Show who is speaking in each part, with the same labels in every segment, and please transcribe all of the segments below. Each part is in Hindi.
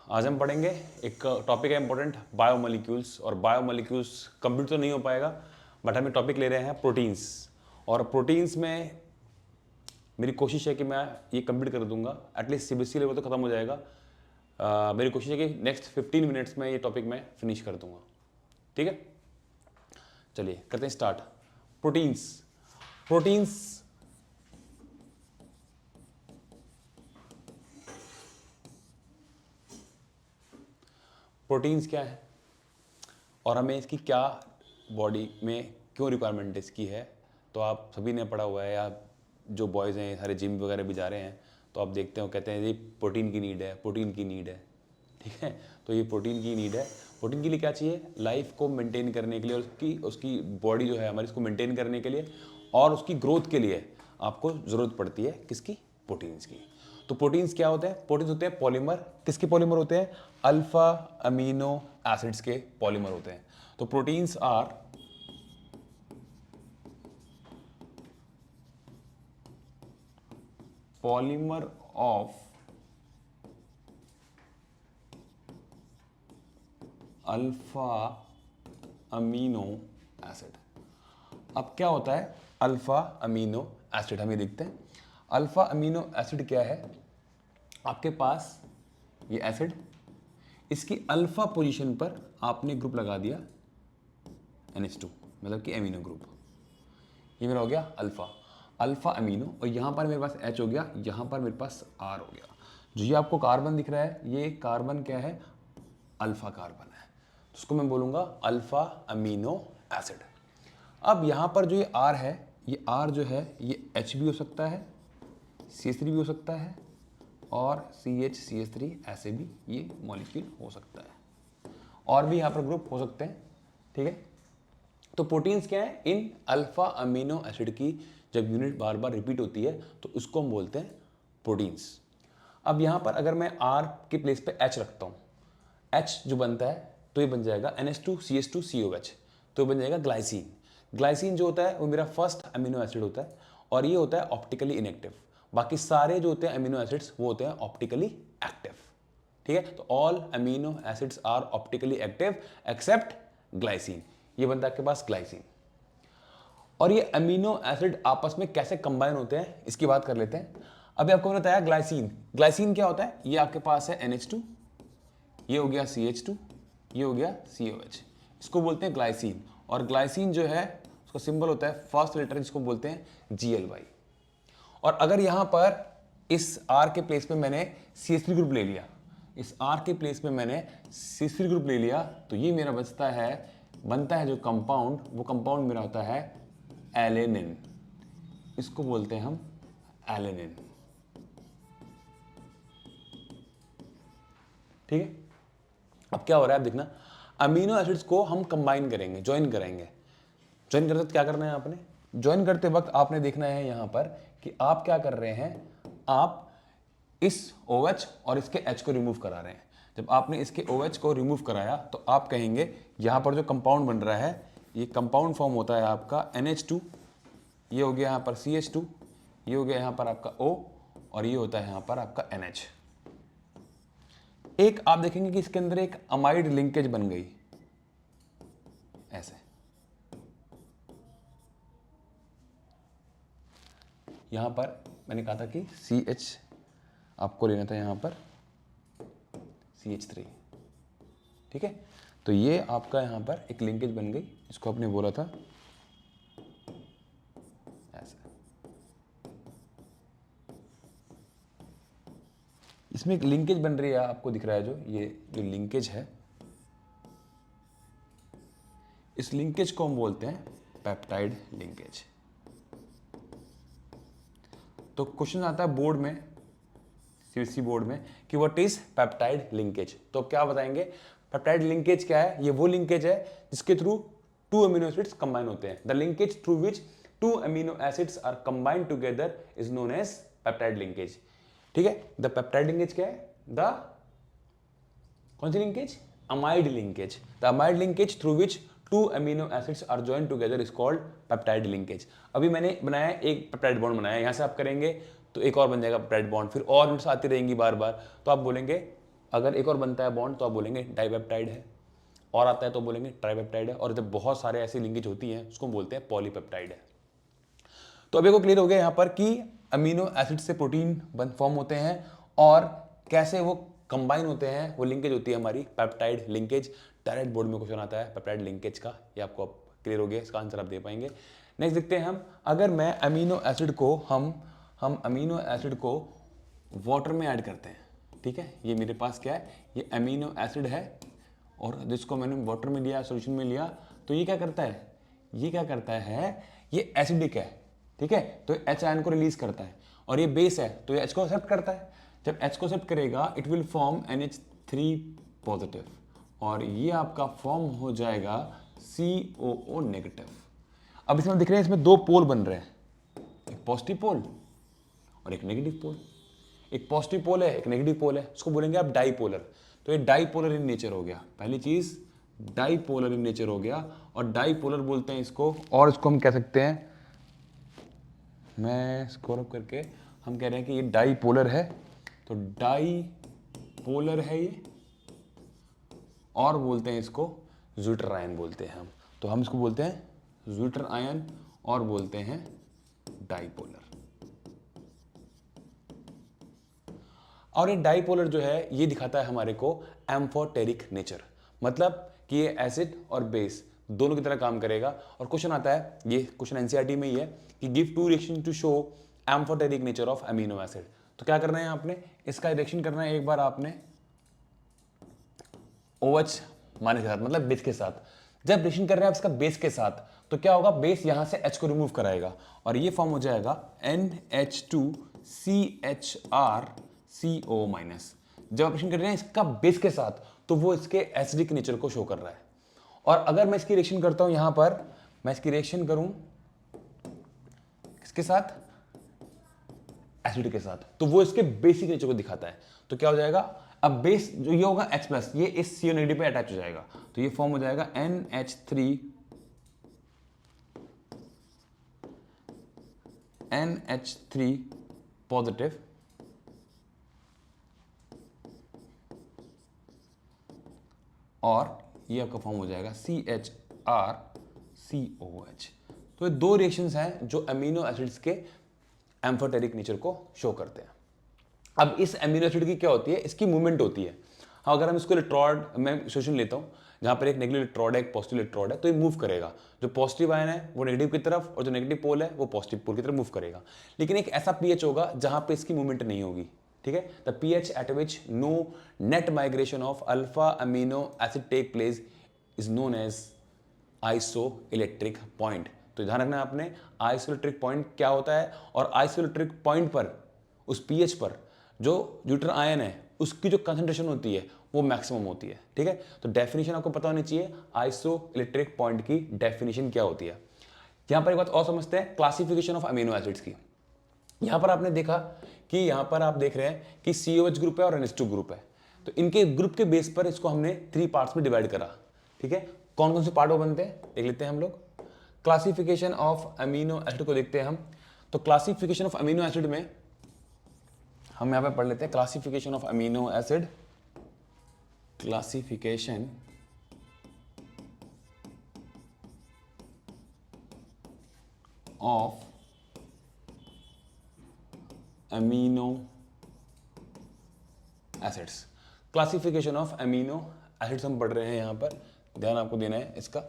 Speaker 1: आज हम पढ़ेंगे एक टॉपिक है इंपॉर्टेंट, बायोमोलिक्यूल्स। और बायोमोलिक्यूल्स कंप्लीट तो नहीं हो पाएगा, बट हम एक टॉपिक ले रहे हैं प्रोटीन्स। और प्रोटीन्स में मेरी कोशिश है कि मैं ये कंप्लीट कर दूंगा, एटलीस्ट सीबीएसई लेवल तो खत्म हो जाएगा। मेरी कोशिश है कि नेक्स्ट 15 मिनट्स में ये टॉपिक मैं फिनिश कर दूंगा। ठीक है, चलिए करते हैं स्टार्ट। प्रोटीन्स प्रोटीन्स प्रोटीन्स क्या है और हमें इसकी क्या बॉडी में क्यों रिक्वायरमेंट इसकी है, तो आप सभी ने पढ़ा हुआ है, या जो बॉयज़ हैं सारे जिम वगैरह भी जा रहे हैं तो आप देखते हो कहते हैं जी प्रोटीन की नीड है, प्रोटीन की नीड है। ठीक है, तो ये प्रोटीन की नीड है। प्रोटीन के लिए क्या चाहिए? लाइफ को मेंटेन करने के लिए, उसकी उसकी बॉडी जो है हमारी, उसको मेंटेन करने के लिए और उसकी ग्रोथ के लिए आपको ज़रूरत पड़ती है किसकी? प्रोटीन्स की। तो प्रोटीन्स क्या होते हैं? प्रोटीन्स होते हैं पॉलीमर। किसके पॉलीमर होते हैं? अल्फा अमीनो एसिड्स के पॉलीमर होते हैं। तो proteins are polymer of alpha amino acid. अब क्या होता है अल्फा अमीनो एसिड? हम ये देखते हैं अल्फा अमीनो एसिड क्या है। आपके पास ये एसिड, इसकी अल्फा पोजीशन पर आपने ग्रुप लगा दिया NH2, मतलब कि अमीनो ग्रुप। ये मेरा हो गया अल्फा, अल्फा अमीनो। और यहाँ पर मेरे पास H हो गया, यहाँ पर मेरे पास R हो गया। जो ये आपको कार्बन दिख रहा है, ये कार्बन क्या है? अल्फा कार्बन है, तो उसको मैं बोलूँगा अल्फा अमीनो एसिड। अब यहाँ पर जो ये R है, ये R जो है ये H भी हो सकता है, CH3 भी हो सकता है, और CH3 ऐसे भी ये मॉलिक्यूल हो सकता है, और भी यहाँ पर ग्रुप हो सकते हैं। ठीक है, तो प्रोटीन्स क्या है? इन अल्फा अमीनो एसिड की जब यूनिट बार बार रिपीट होती है तो उसको हम बोलते हैं प्रोटीन्स। अब यहाँ पर अगर मैं R के प्लेस पे H रखता हूँ, H जो बनता है तो ये बन जाएगा NH2CH2COH, तो ये बन जाएगा ग्लाइसिन। ग्लाइसिन जो होता है वो मेरा फर्स्ट अमीनो एसिड होता है, और ये होता है ऑप्टिकली इनएक्टिव। बाकी सारे जो होते हैं अमीनो एसिड्स वो होते हैं ऑप्टिकली एक्टिव। ठीक है, तो all amino acids are optically active except glycine. ये बनता है आपके पास ग्लाइसिन। और ये अमीनो एसिड आपस में कैसे कंबाइन होते हैं इसकी बात कर लेते हैं। अभी आपको मैंने बताया ग्लाइसिन। ग्लाइसिन क्या होता है? ये आपके पास है NH2, ये हो गया CH2, ये हो गया COH, इसको बोलते हैं ग्लाइसिन। और ग्लाइसिन जो है उसका सिंबल होता है फर्स्ट लेटर, जिसको बोलते हैं GLY। और अगर यहाँ पर इस R के प्लेस पे मैंने CH3 ग्रुप ले लिया, इस R के प्लेस पे मैंने CH3 ग्रुप ले लिया, तो ये मेरा बनता है जो कंपाउंड, वो कंपाउंड मेरा होता है एलेनिन। इसको बोलते हैं हम एलेनिन। ठीक है, अब क्या हो रहा है आप देखना, अमीनो एसिड्स को हम कंबाइन करेंगे, ज्वाइन करेंगे। ज्वाइन करते वक्त क्या करना है आपने? ज्वाइन करते वक्त आपने देखना है यहाँ पर कि आप क्या कर रहे हैं, आप इस OH और इसके H को रिमूव करा रहे हैं। जब आपने इसके OH को रिमूव कराया तो आप कहेंगे यहाँ पर जो कंपाउंड बन रहा है, ये कंपाउंड फॉर्म होता है आपका NH2, ये हो गया यहाँ पर CH2, ये हो गया यहाँ पर आपका O, और ये होता है यहाँ पर आपका NH। एक आप देखेंगे कि इसके अंदर एक अमाइड लिंकेज बन गई ऐसे। यहाँ पर मैंने कहा था कि CH आपको लेना था, यहाँ पर CH3। ठीक है, तो ये आपका यहाँ पर एक लिंकेज बन गई, इसको आपने बोला था ऐसा। इसमें एक लिंकेज बन रही है, आपको दिख रहा है जो ये जो लिंकेज है, इस लिंकेज को हम बोलते हैं पेप्टाइड लिंकेज। तो क्वेश्चन आता है बोर्ड में, CBSE बोर्ड में, कि व्हाट इज पेप्टाइड लिंकेज। तो क्या बताएंगे? पेप्टाइड लिंकेज क्या है? ये वो लिंकेज है जिसके through two amino acids combine होते हैं। The linkage through which two amino acids are combined together is known as peptide linkage. ठीक है, द पेप्टाइड लिंकेज क्या है? कौन सी linkage? Amide linkage. The amide linkage through which two amino acids are joined together is called peptide linkage. अभी मैंने बनाया एक पेप्टाइड बॉन्ड बनाया, यहां से आप करेंगे तो एक और बन जाएगा पेप्टाइड बॉन्ड, फिर और नोट्स आती रहेंगी बार बार, तो आप बोलेंगे अगर एक और बनता है बॉन्ड तो आप बोलेंगे डाइपेप्टाइड है, और आता है तो बोलेंगे ट्राइपेप्टाइड है, और जब बहुत सारे ऐसी लिंकेज होती हैं उसको बोलते हैं पॉलीपेप्टाइड है। तो अभी को क्लियर हो गया यहाँ पर कि अमीनो एसिड से प्रोटीन बन फॉर्म होते हैं और कैसे वो कंबाइन होते हैं, वो लिंकेज होती है हमारी पेप्टाइड लिंकेज। डायरेक्ट बोर्ड में क्वेश्चन आता है पेप्टाइड लिंकेज का, ये आपको क्लियर हो गया, इसका आंसर आप दे पाएंगे। नेक्स्ट देखते हैं हम, अगर मैं अमीनो एसिड को हम अमीनो एसिड को वाटर में ऐड करते हैं, ठीक है, ये मेरे पास क्या है, ये अमीनो एसिड है और जिसको मैंने वाटर में लिया, सॉल्यूशन में लिया, तो ये क्या करता है, ये एसिडिक है, ठीक है, तो H आयन को रिलीज करता है, और ये बेस है तो ये H को एक्सेप्ट करता है। जब H को एक्सेप्ट करेगा it will form NH3 positive, और ये आपका फॉर्म हो जाएगा COO नेगेटिव। अब इसमें दिख रहे हैं, इसमें दो पोल बन रहे हैं, एक पॉजिटिव पोल और एक नेगेटिव पोल। एक पॉजिटिव पोल है, एक नेगेटिव पोल है, उसको बोलेंगे आप डाईपोलर। तो ये डाईपोलर इन नेचर हो गया, पहली चीज डाईपोलर इन नेचर हो गया, और डाईपोलर बोलते हैं इसको, और इसको हम कह सकते हैं, मैं स्कोर अप करके हम कह रहे हैं कि ये डाईपोलर है, तो डाईपोलर है ये, और बोलते हैं इसको ज्विटर आयन बोलते हैं हम, तो हम इसको बोलते हैं ज्विटर आयन और बोलते हैं डाईपोलर। और ये डाईपोलर जो है ये दिखाता है हमारे को एम्फोटेरिक नेचर, मतलब कि ये एसिड और बेस दोनों की तरह काम करेगा। और क्वेश्चन आता है, ये क्वेश्चन एनसीईआरटी में ही है कि give two reaction to show amphoteric nature of amino acid. तो क्या करना है आपने, इसका रिएक्शन करना है एक बार आपने OH माइनस के साथ, मतलब बेस के साथ। जब रिएक्शन कर रहे हैं आप इसका बेस के साथ, तो क्या होगा, बेस यहां से H को रिमूव कराएगा और ये फॉर्म हो जाएगा NH2CHrCO माइनस। जब ऑपरेशन कर रहे हैं इसका बेस के साथ, तो वो इसके एसिडिक नेचर को शो कर रहा है। और अगर मैं इसकी रिएक्शन करता हूं यहां पर, मैं इसकी रिएक्शन करूं किसके साथ, एसिड के साथ, तो वो इसके बेसिक नेचर को दिखाता है। तो क्या हो जाएगा, अब बेस जो ये होगा H प्लस, ये इस CO नेगेटिव पे अटैच हो जाएगा, तो ये फॉर्म हो जाएगा NH3 पॉजिटिव, और ये आपका फॉर्म हो जाएगा CHrCOH। तो ये दो रिएक्शंस हैं जो अमीनो एसिड्स के एम्फोटेरिक नेचर को शो करते हैं। अब इस अमीनो एसिड की क्या होती है, इसकी मूवमेंट होती है। हाँ, अगर हम इसको इलेक्ट्रोड, मैं सोल्यूशन लेता हूँ जहाँ पर एक नेगेटिव इलेक्ट्रोड है, एक पॉजिटिव इलेक्ट्रोड है, तो ये मूव करेगा। जो पॉजिटिव आयन है वो नेगेटिव की तरफ, और जो नेगेटिव पोल है वो पॉजिटिव पोल की तरफ मूव करेगा। लेकिन एक ऐसा पीएच होगा जहाँ पे इसकी मूवमेंट नहीं होगी, ठीक है। The pH at which no net migration of alpha amino acid take place is known as isoelectric point. तो ध्यान रखना आपने, आइसोइलेक्ट्रिक पॉइंट क्या होता है, और आइसोइलेक्ट्रिक पॉइंट पर, उस पीएच पर जो ज्यूटर आयन है उसकी जो कंसंट्रेशन होती है वो मैक्सिमम होती है, ठीक है। तो डेफिनेशन आपको पता होनी चाहिए, आइसोइलेक्ट्रिक पॉइंट की डेफिनेशन क्या होती है। यहां पर एक बात और समझते हैं, क्लासिफिकेशन ऑफ अमीनो एसिड्स की। यहां पर आपने देखा कि यहां पर आप देख रहे हैं कि COH ग्रुप है और NH2 ग्रुप है, तो इनके ग्रुप के बेस पर इसको हमने 3 पार्ट्स में डिवाइड करा, ठीक है। कौन कौन से पार्ट वो बनते हैं देख लेते हैं हम लोग। क्लासिफिकेशन ऑफ अमीनो एसिड को देखते हैं हम। तो क्लासिफिकेशन ऑफ अमीनो एसिड में हम यहां पे पढ़ लेते हैं, classification of amino acid, classification of amino acids. Classification of amino acids हम पढ़ रहे हैं, यहां पर ध्यान आपको देना है इसका।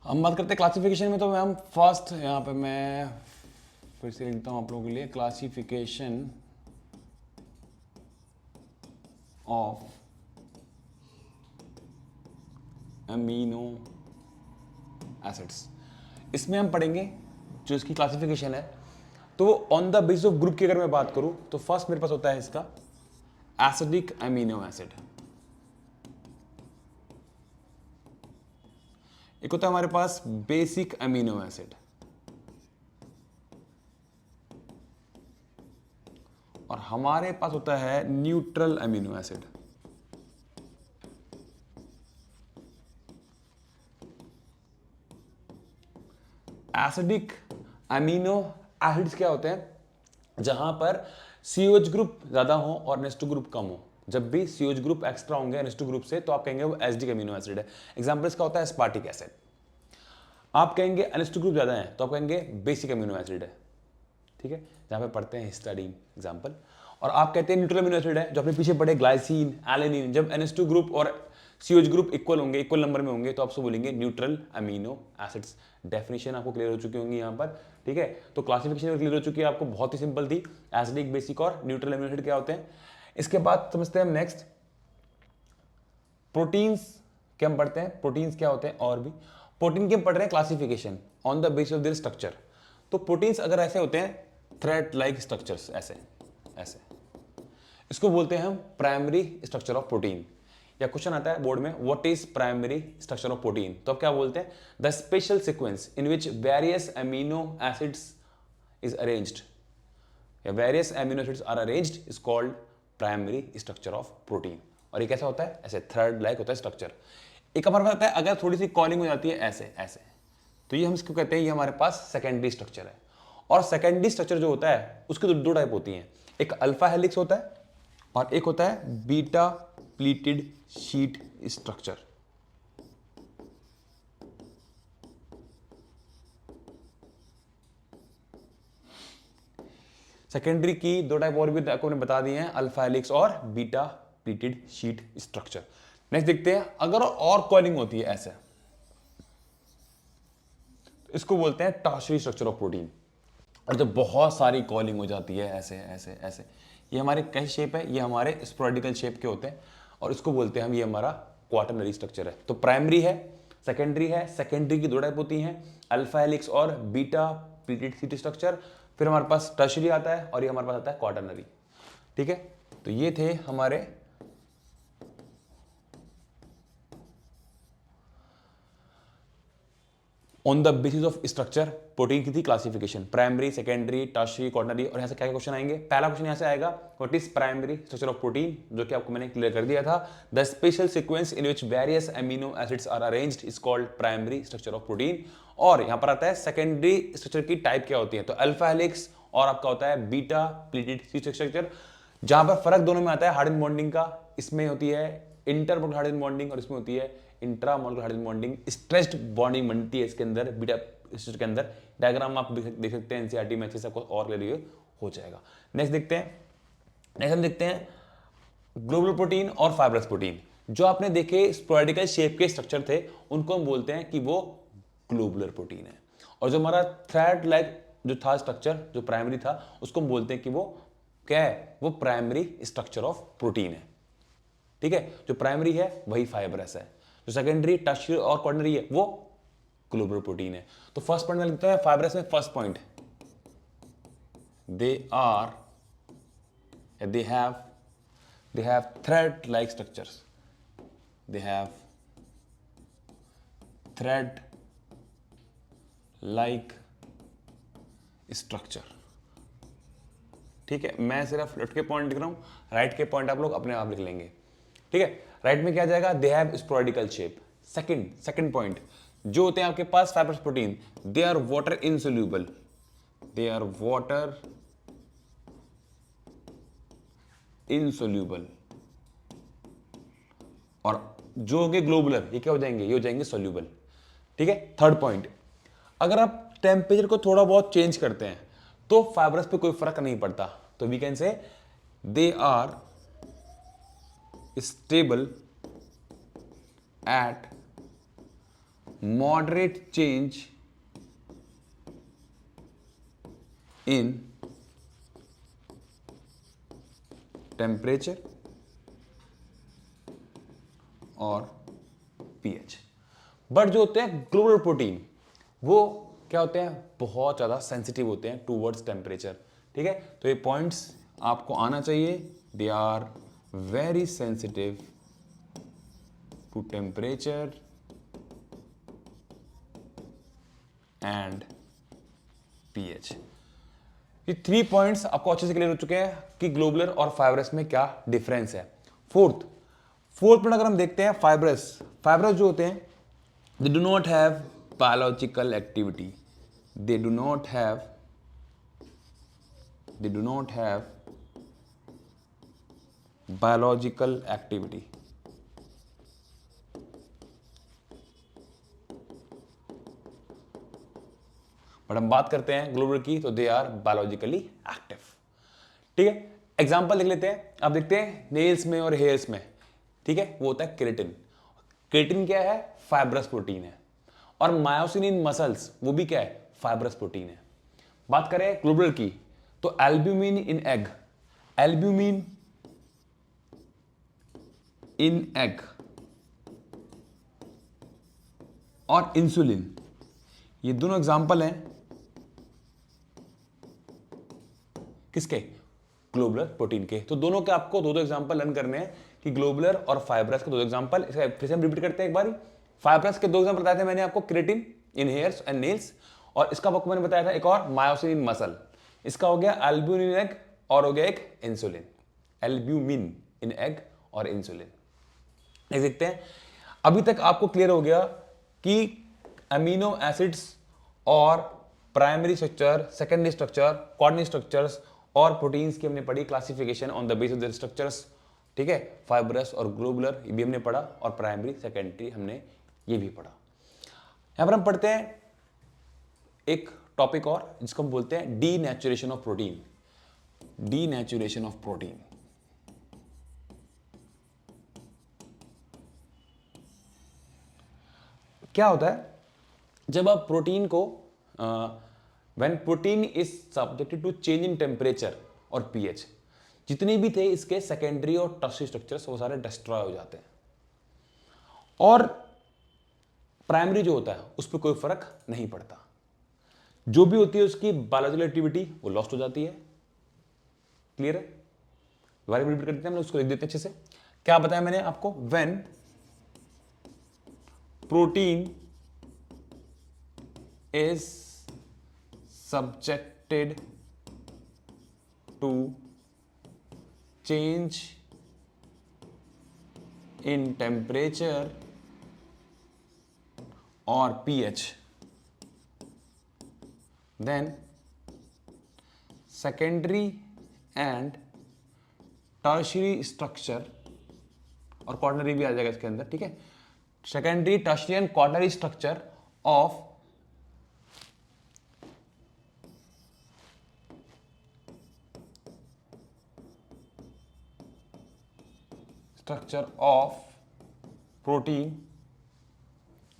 Speaker 1: हम बात करते हैं क्लासिफिकेशन में, तो हम फर्स्ट यहाँ पे मैं फिर से लिखता हूँ आप लोगों के लिए, क्लासिफिकेशन ऑफ अमीनो एसिड्स। इसमें हम पढ़ेंगे जो इसकी क्लासिफिकेशन है, तो on the basis of group की अगर मैं बात करूं तो फर्स्ट मेरे पास होता है इसका एसिडिक अमीनो एसिड, एक होता है हमारे पास बेसिक अमीनो एसिड, और हमारे पास होता है neutral amino acid. Acidic amino acids क्या होते हैं? जहां पर COH ग्रुप ज्यादा हो और NH2 ग्रुप कम हो। जब भी COH ग्रुप एक्स्ट्रा होंगे NH2 ग्रुप से, तो आप कहेंगे वो एसिडिक अमीनो एसिड है। एग्जांपल इसका होता है एस्पार्टिक एसिड। आप कहेंगे NH2 ग्रुप ज्यादा है, तो आप कहेंगे बेसिक अमीनो एसिड है। ठीक है, जहां पे पढ़ते हैं हिस्टाडीन एग्जांपल। और आप कहते हैं न्यूट्रल अमीनो एसिड है, जो अपने पीछे पढ़े ग्लाइसिन, एलेनिन। जब NH2 ग्रुप और COH ग्रुप इक्वल होंगे, इक्वल नंबर में होंगे, तो आपसे बोलेंगे न्यूट्रल अमीनो एसिड्स। डेफिनेशन आपको क्लियर हो चुकी होंगी यहाँ पर। ठीक है, तो क्लासिफिकेशन क्लियर हो चुकी है आपको, बहुत ही सिंपल थी। एसिडिक, बेसिक और न्यूट्रल अमीनो एसिड क्या होते हैं। इसके बाद समझते हैं हम नेक्स्ट प्रोटीन्स के हम पढ़ते हैं। प्रोटीन्स क्या होते हैं, और भी प्रोटीन के हम पढ़ रहे हैं classification on the basis of their structure. तो प्रोटीन्स अगर ऐसे होते हैं थ्रेड लाइक स्ट्रक्चर्स, ऐसे ऐसे, इसको बोलते हैं हम प्राइमरी स्ट्रक्चर ऑफ प्रोटीन। या क्वेश्चन आता है बोर्ड में, what is primary structure of protein, तो अब क्या बोलते हैं? The special sequence in which various amino acids is arranged, या various amino acids are arranged is called primary structure of protein. और ये कैसा होता है? ऐसे थ्रेड लाइक होता है स्ट्रक्चर। एक हमारे पास आता है अगर थोड़ी सी कॉलिंग हो जाती है ऐसे ऐसे, तो ये हम इसको कहते हैं, ये हमारे पास सेकेंडरी स्ट्रक्चर है। और सेकेंडरी स्ट्रक्चर जो होता है उसके दो टाइप होती हैं, एक अल्फा हेलिक्स होता है और एक होता है beta pleated sheet structure. Secondary की दो टाइप और भी आपको बता दिए हैं, अल्फा हेलिक्स और beta pleated sheet structure. Next देखते हैं, अगर और कॉलिंग होती है ऐसे, इसको बोलते हैं टर्शियरी स्ट्रक्चर ऑफ प्रोटीन। और जब बहुत सारी कॉलिंग हो जाती है ऐसे ऐसे ऐसे, ये हमारे कैसे शेप है? ये हमारे स्पोरेडिकल शेप के होते हैं, और इसको बोलते हैं हम, ये हमारा क्वाटरनरी स्ट्रक्चर है। तो प्राइमरी है, सेकेंडरी है। सेकेंडरी की दो टाइप होती हैं, अल्फा हेलिक्स और बीटा प्लीटेड शीट स्ट्रक्चर। फिर हमारे पास टर्शियरी आता है और ये हमारे पास आता है क्वाटरनरी। ठीक है, तो ये थे हमारे on the basis of structure protein की थी classification, primary, secondary, tertiary, quaternary. और यहाँ से क्या क्वेश्चन आएंगे? पहला क्वेश्चन यहाँ से आएगा, what is primary structure of protein, जो कि आपको मैंने क्लियर कर दिया था। The special sequence in which various amino acids are arranged is called primary structure of protein. और यहाँ पर आता है सेकेंडरी स्ट्रक्चर की टाइप क्या होती है, तो अल्फा हेलिक्स और आपका होता है बीटा प्लीटेड शीट स्ट्रक्चर। जहां पर फर्क दोनों में आता है हार्डन बॉन्डिंग का, इसमें होती है इंटरमोलेकुलर हार्डन बॉन्डिंग और इसमें होती है इंट्रामोलेकुलर हार्डन बॉन्डिंग। स्ट्रेच्ड बॉन्डिंग बनती है इसके अंदर, बीटा स्ट्रक्चर के अंदर। डायग्राम आप देख सकते हैं एनसीईआरटी में, अच्छे से आपको और क्लियर हो जाएगा। नेक्स्ट देखते हैं, नेक्स्ट हम देखते हैं ग्लोबुलर प्रोटीन और फाइब्रस प्रोटीन। जो आपने देखे स्पोरेडिकल शेप के स्ट्रक्चर थे, उनको हम बोलते हैं कि वो ग्लोबुलर प्रोटीन है। और जो हमारा थ्रेड लाइक जो था स्ट्रक्चर, जो प्राइमरी था, उसको हम बोलते हैं कि वो क्या है? वो प्राइमरी स्ट्रक्चर ऑफ प्रोटीन है। ठीक है, जो प्राइमरी है वही फाइब्रस है, जो सेकेंडरी, टर्शियरी और क्वाटरनरी है वो ग्लोबुलर प्रोटीन है। तो फर्स्ट पॉइंट में लिखते हैं फाइब्रस में, first point, they have thread like structures, they have thread like structure। ठीक है, मैं सिर्फ लेफ्ट के पॉइंट लिख रहा हूं, राइट के पॉइंट आप लोग अपने आप लिख लेंगे। ठीक है, राइट में क्या जाएगा? They have sporadical shape. Second point, जो होते हैं आपके पास fibrous protein, they are water insoluble, they are water insoluble. और जो होंगे ग्लोबुलर, ये क्या हो जाएंगे? ये हो जाएंगे सोल्यूबल। ठीक है, थर्ड पॉइंट, अगर आप टेम्परेचर को थोड़ा बहुत चेंज करते हैं तो फाइब्रस पे कोई फर्क नहीं पड़ता। तो we can say they are stable at moderate change in temperature और pH। बट जो होते हैं ग्लोबुलर प्रोटीन, वो क्या होते हैं? बहुत ज्यादा सेंसिटिव होते हैं टूवर्ड्स टेम्परेचर। ठीक है, तो ये पॉइंट्स आपको आना चाहिए। They are very sensitive to temperature and pH. ये 3 पॉइंट्स आपको अच्छे से क्लियर हो चुके हैं कि ग्लोबुलर और फाइब्रस में क्या डिफरेंस है। फोर्थ पॉइंट अगर हम देखते हैं, फाइब्रस जो होते हैं, they do not have biological activity, they do not have biological activity. But हम बात करते हैं ग्लोबुलर की, तो दे आर बायोलॉजिकली एक्टिव। ठीक है, एग्जांपल देख लेते हैं। आप देखते हैं नेल्स में और हेयर्स में, ठीक है, वो होता है केराटिन। केराटिन क्या है? फाइब्रस प्रोटीन है। और मायोसिन इन मसल्स, वो भी क्या है? फाइब्रस प्रोटीन है। बात करें ग्लोबुलर की, तो एल्ब्यूमिन इन एग, एल्ब्यूमिन इन एग और इंसुलिन, ये दोनों एग्जांपल हैं किसके? ग्लोबुलर प्रोटीन के। तो दोनों के आपको दो एग्जांपल लर्न करने हैं कि ग्लोबुलर और फाइब्रस के दो एग्जांपल। फिर से हम रिपीट करते हैं एक बार। फाइब्रस के दो एग्जांपल बताए थे मैंने आपको, keratin in hairs and nails, और इसका आपको मैंने बताया था एक और, मायोसिन इन मसल। इसका हो गया एल्ब्यूमिन इन एग और हो गया एक इंसुलिन, एल्ब्यूमिन इन एग और इंसुलिन। देखते हैं, अभी तक आपको क्लियर हो गया कि अमीनो एसिड्स और primary structure, secondary structure, coordinate structures और प्रोटीन्स की हमने पढ़ी classification on the basis of their structures. ठीक है, फाइब्रस और ग्लोबुलर ये भी हमने पढ़ा, और प्राइमरी सेकेंडरी हमने ये भी पढ़ा। यहां पर हम पढ़ते हैं एक टॉपिक और, जिसको हम बोलते हैं denaturation of protein. Denaturation of protein क्या होता है? जब आप प्रोटीन को when protein is subjected to change in temperature और पीएच, जितने भी थे इसके सेकेंडरी और टर्शियरी स्ट्रक्चर्स वो सारे डिस्ट्रॉय हो जाते हैं, और प्राइमरी जो होता है उस पर कोई फर्क नहीं पड़ता। जो भी होती है उसकी बायोलॉजिकल एक्टिविटी वो लॉस्ट हो जाती है। क्लियर है? दोबारा रिपीट करते हैं, हम उसको लिख देते हैं अच्छे से। क्या बताया मैंने आपको? When protein is subjected to change in temperature or pH, then secondary and tertiary structure, और quaternary भी आ जाएगा इसके अंदर, ठीक है, secondary, tertiary and quaternary structure of protein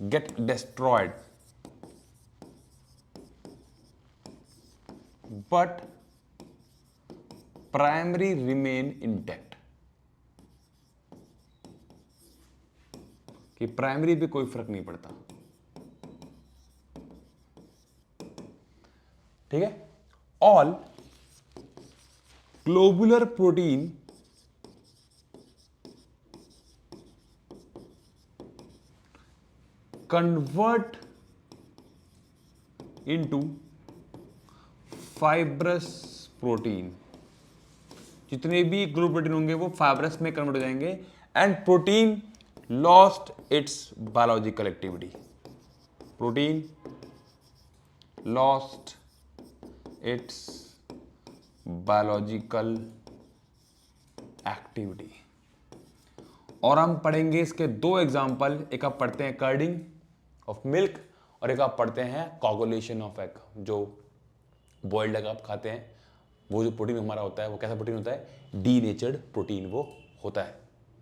Speaker 1: get destroyed, but primary remain intact। कि प्राइमरी पे कोई फर्क नहीं पड़ता। ठीक है, all globular protein convert into fibrous protein। जितने भी ग्लोबुलर प्रोटीन होंगे वो फाइब्रस में कन्वर्ट हो जाएंगे, and protein lost its biological activity. Protein lost its biological activity. और हम पढ़ेंगे इसके दो एग्जाम्पल, एक आप पढ़ते हैं कर्डिंग ऑफ मिल्क और एक आप पढ़ते हैं कोगुलेशन ऑफ एग। जो बॉइल्ड एग आप खाते हैं, वो जो प्रोटीन हमारा होता है वो कैसा प्रोटीन होता है? डीनेचर्ड प्रोटीन वो होता है।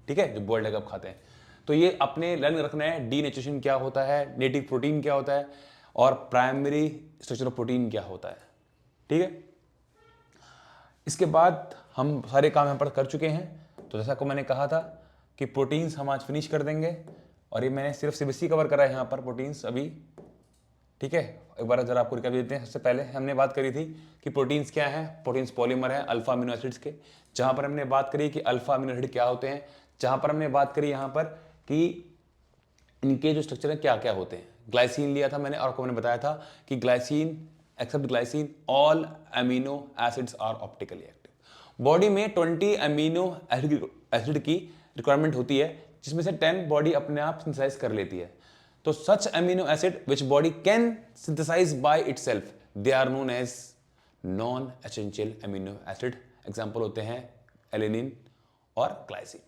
Speaker 1: ठीक है, जो बॉइल्ड एग आप खाते हैं, तो ये अपने लर्न रखना है, डीनेचुरेशन क्या होता है, नेटिव प्रोटीन क्या होता है, और प्राइमरी स्ट्रक्चर ऑफ प्रोटीन क्या होता है। ठीक है, इसके बाद हम सारे काम यहाँ पर कर चुके हैं। तो जैसा को मैंने कहा था कि प्रोटीन्स हम आज फिनिश कर देंगे, और ये मैंने सिर्फ सीबीएसई कवर करा है यहाँ पर प्रोटीन्स अभी। ठीक है, एक बार जरा आपको रिकैप देते हैं। सबसे पहले हमने बात करी थी कि प्रोटीन्स क्या हैं। प्रोटीन्स पॉलीमर हैं अल्फा अमीनो एसिड्स के, जहाँ पर हमने बात करी कि अल्फा अमीनो एसिड क्या होते हैं, जहाँ पर हमने बात करी यहाँ पर कि इनके जो स्ट्रक्चर है क्या क्या होते हैं। ग्लाइसिन लिया था मैंने और आपको मैंने बताया था कि glycine except glycine all amino acids are optically active. Body में 20 अमीनो एसिड की रिक्वायरमेंट होती है जिसमें से 10 बॉडी अपने आप सिंथेसाइज कर लेती है। तो such amino acid which body can synthesize by itself they are known as non essential amino acid. Example होते हैं एलेनिन और ग्लाइसिन।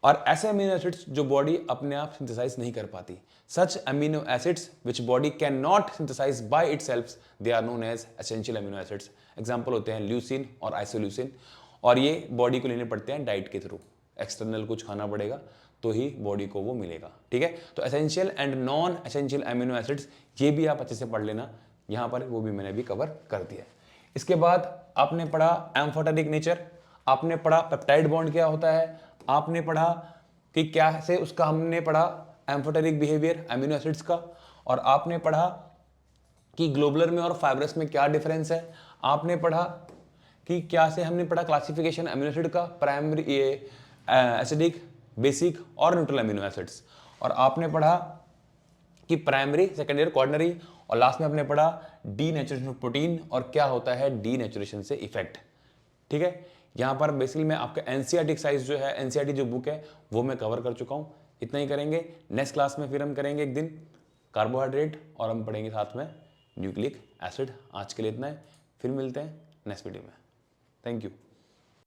Speaker 1: और ऐसे अमीनो एसिड्स जो बॉडी अपने आप सिंथेसाइज नहीं कर पाती, such amino acids which body can not synthesize by itself they are known as essential amino acids. Example होते हैं ल्यूसिन और आइसोल्यूसिन। और ये बॉडी को लेने पड़ते हैं डाइट के थ्रू, एक्सटर्नल कुछ खाना पड़ेगा तो ही बॉडी को वो मिलेगा। ठीक है, तो essential and non essential amino acids ये भी आप अच्छे से पढ़ लेना, यहाँ पर वो भी मैंने भी कवर कर दिया है। इसके बाद आपने पढ़ा एम्फोटेरिक नेचर, आपने पढ़ा पेप्टाइड बॉन्ड क्या होता है, आपने पढ़ा कि क्या से उसका हमने पढ़ा एम्फोटेरिक बिहेवियर अमीनो एसिड्स का, और आपने पढ़ा कि ग्लोबुलर में और फाइब्रस में क्या डिफरेंस है, आपने पढ़ा कि क्या से हमने पढ़ा क्लासिफिकेशन अमीनो एसिड का, प्राइमरी एसिडिक, बेसिक और न्यूट्रल अमीनो एसिड्स, और आपने पढ़ा कि प्राइमरी, सेकेंडरी, क्वार्टनरी, और लास्ट में आपने पढ़ा डीनेचुरेशन ऑफ प्रोटीन और क्या होता है डीनेचुरेशन से इफेक्ट। ठीक है, यहाँ पर बेसिकली मैं आपका एनसीईआरटी एक्सरसाइज जो है, एनसीईआरटी जो बुक है वो मैं कवर कर चुका हूँ। इतना ही करेंगे, नेक्स्ट क्लास में फिर हम करेंगे एक दिन कार्बोहाइड्रेट और हम पढ़ेंगे साथ में न्यूक्लिक एसिड। आज के लिए इतना है, फिर मिलते हैं नेक्स्ट वीडियो में। Thank you.